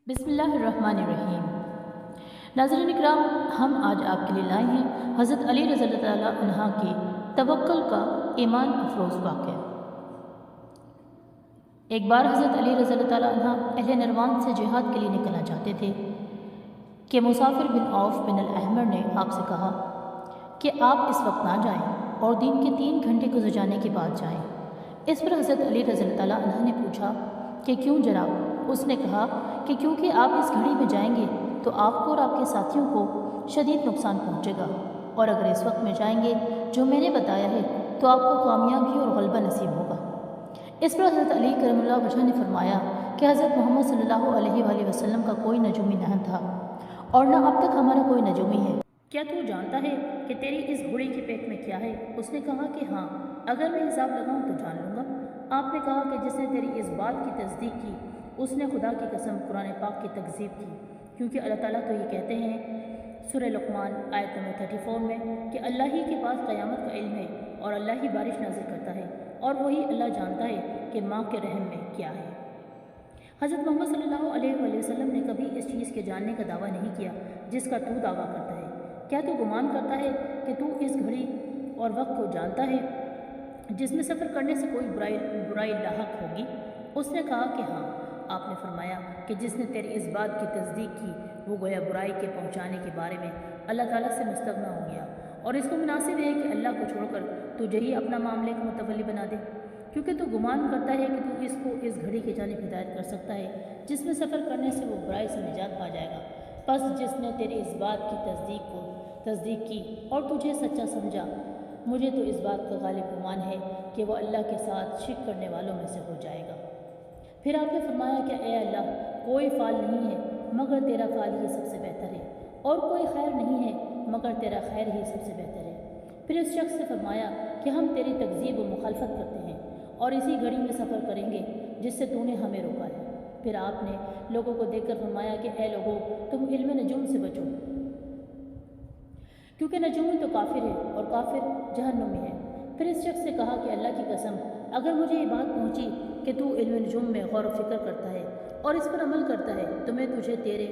बिस्मिल्लाहिर्रहमानिर्रहीम। नाज़रीन इकराम, हम आज आपके लिए लाए हैं हज़रत अली रज़ी अल्लाह तआला अन्हा के तवक्कुल का ईमान अफरोज़ वाक़या। एक बार हज़रत अली रज़ी अल्लाह तआला अन्हा अहले नरवान से जिहाद के लिए निकलना चाहते थे कि मुसाफिर बिन औफ बिन अल-अहमर ने आपसे कहा कि आप इस वक्त ना जाएं और दिन के 3 घंटे गुजर जाने के बाद जाएं। इस पर हज़रत अली रज़ी अल्लाह तआला अन्हा ने पूछा कि क्यों जनाब? उसने कहा कि क्योंकि आप इस घड़ी में जाएंगे तो आपको और आपके साथियों को शदीद नुकसान पहुंचेगा, और अगर इस वक्त में जाएंगे जो मैंने बताया है तो आपको कामयाबी और गलबा नसीब होगा। इस पर हज़रत अली करमुल्लाह वजह ने फरमाया कि हज़रत मोहम्मद सल्लल्लाहु अलैहि वसल्लम का कोई नजूमी नहीं था और न अब तक हमारा कोई नजूमी है। क्या तू जानता है कि तेरी इस घोड़ी के पेट में क्या है? उसने कहा कि हाँ, अगर मैं हिसाब लगाऊं तो जान लूँगा। आपने कहा कि जिसने तेरी इस बात की तस्दीक की उसने खुदा की कसम कुरान पाक की तकज़ीब की, क्योंकि अल्लाह ताला तो ये कहते हैं सूरह लुक़मान आयत नंबर 34 में कि अल्लाह ही के पास क़यामत का इल्म है और अल्लाह ही बारिश नाज़िल करता है और वही अल्लाह जानता है कि माँ के रहम में क्या है। हज़रत मोहम्मद सल्लल्लाहु अलैहि वसल्लम ने कभी इस चीज़ के जानने का दावा नहीं किया जिसका तू दावा करता है। क्या तू गुमान करता है कि तू इस घड़ी और वक्त को जानता है जिसमें सफ़र करने से कोई बुराई लाहक होगी? उसने कहा कि हाँ। आपने फरमाया कि जिसने तेरी इस बात की तस्दीक की वो गोया बुराई के पहुँचाने के बारे में अल्लाह ताला से मुस्तगना हो गया, और इसको मुनासिब है कि अल्लाह को छोड़कर तुझे ही अपना मामले का मुतवल्ली बना दे, क्योंकि तू गुमान करता है कि तू इसको इस घड़ी की जानिब हिदायत कर सकता है जिसमें सफ़र करने से वो बुराई से निजात पा जाएगा। बस जिसने तेरी इस बात की तस्दीक की और तुझे सच्चा समझा, मुझे तो इस बात का गालिब गुमान है कि वह अल्लाह के साथ शिर्क करने वालों में से हो जाएगा। फिर आपने फरमाया कि ए अल्लाह, कोई फ़ाल नहीं है मगर तेरा फ़ाल ही सबसे बेहतर है, और कोई खैर नहीं है मगर तेरा खैर ही सबसे बेहतर है। फिर इस शख्स से फरमाया कि हम तेरी तकज़ीब व मुखालफत करते हैं और इसी घड़ी में सफ़र करेंगे जिससे तूने हमें रोका है। फिर आपने लोगों को देखकर फरमाया कि ए लोगों, तुम इल्म नजूम से बचो, क्योंकि नजूमी तो काफिर है और काफिर जहन्नुम में है। फिर इस शख्स से कहा कि अल्लाह की कसम, अगर मुझे ये बात पहुंची कि तू इल्म नजूम में गौर व फिक्र करता है और इस पर अमल करता है तो मैं तुझे तेरे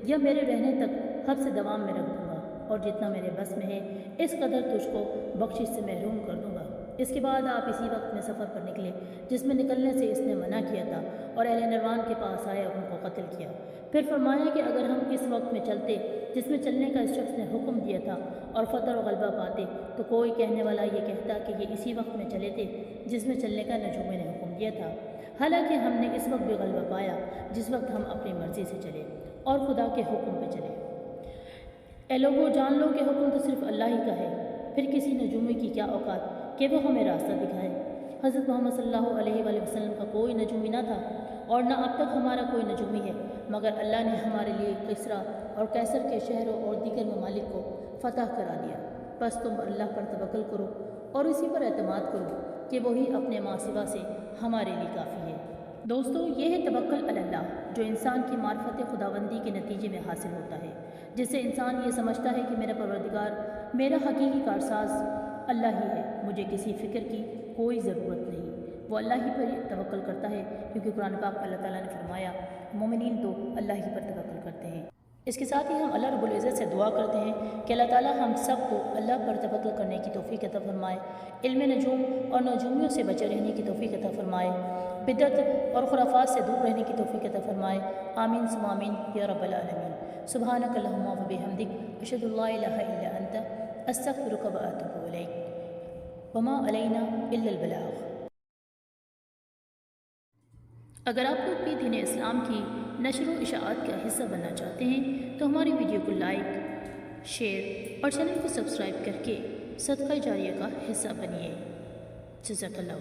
या मेरे रहने तक हद से दवाम में रख दूँगा, और जितना मेरे बस में है इस कदर तुझको बख्शिश से महरूम कर दूँगा। इसके बाद आप इसी वक्त में सफ़र पर निकले जिसमें निकलने से इसने मना किया था, और अहले नरवान के पास आए और उनको कत्ल किया। फिर फरमाया कि अगर हम इस वक्त में चलते जिसमें चलने का इस शख्स ने हुक्म दिया था और फतह और गलबा पाते तो कोई कहने वाला ये कहता कि ये इसी वक्त में चले थे जिसमें चलने का नजूमे ने हुक्म दिया था। हालांकि हमने इस वक्त भी गलबा पाया जिस वक्त हम अपनी मर्ज़ी से चले और खुदा के हुक्म पे चले। ए लोगों, जान लो कि हुक्म तो सिर्फ अल्लाह ही का है। फिर किसी नजूमी की क्या औकात कि वो हमें रास्ता दिखाए। हज़रत मोहम्मद सल्लल्लाहु अलैहि वसल्लम का कोई नजूमी ना था और न अब तक हमारा कोई नजूमी है, मगर अल्लाह ने हमारे लिए किसरा और कैसर के शहरों और दीगर ममालिक को फ़तह करा दिया। बस तुम अल्लाह पर तवक्कुल करो और इसी पर एतमाद करो कि वही अपने मासिवा से हमारे लिए काफ़ी है। दोस्तों, ये है तवक्कुल अलल्लाह, जो इंसान की मार्फत खुदाबंदी के नतीजे में हासिल होता है, जिससे इंसान ये समझता है कि मेरा परवरदिगार मेरा हकीकी कारसाज अल्लाह ही है, मुझे किसी फ़िक्र की कोई ज़रूरत नहीं। वो अल्लाह ही पर तवक्कुल करता है, क्योंकि कुरान पाक में अल्लाह ताला ने फरमाया मोमिनीन तो अल्लाह ही पर तवक्कुल करते हैं। इसके साथ ही हम अल्लाह रब्बुल इज़्ज़त से दुआ करते हैं कि अल्लाह ताला हम सब को अल्लाह पर तवक्कुल करने की तौफ़ीक़ अता फरमाए, इल्म नजूम और नजूमियों से बचे रहने की तौफ़ीक़ अता फरमाए, बिदअत और खुराफात से दूर रहने की तौफ़ीक़ अता फरमाए। आमीन सुम्मा आमीन या रब्बल आलमीन। सुब्हानक अल्लाहुम्मा व बिहम्दिक, अशहदु अल्ला इलाहा इल्ला अंता, अस्तग़फिरुका व अतूबु इलैक, वमा अलैना इल्लल बलाग। अगर आप लोग भी दीन इस्लाम की नशर व इशाअत का हिस्सा बनना चाहते हैं तो हमारी वीडियो को लाइक, शेयर और चैनल को सब्सक्राइब करके सदका जारिया का हिस्सा बनिए। जज़ाकल्लाह।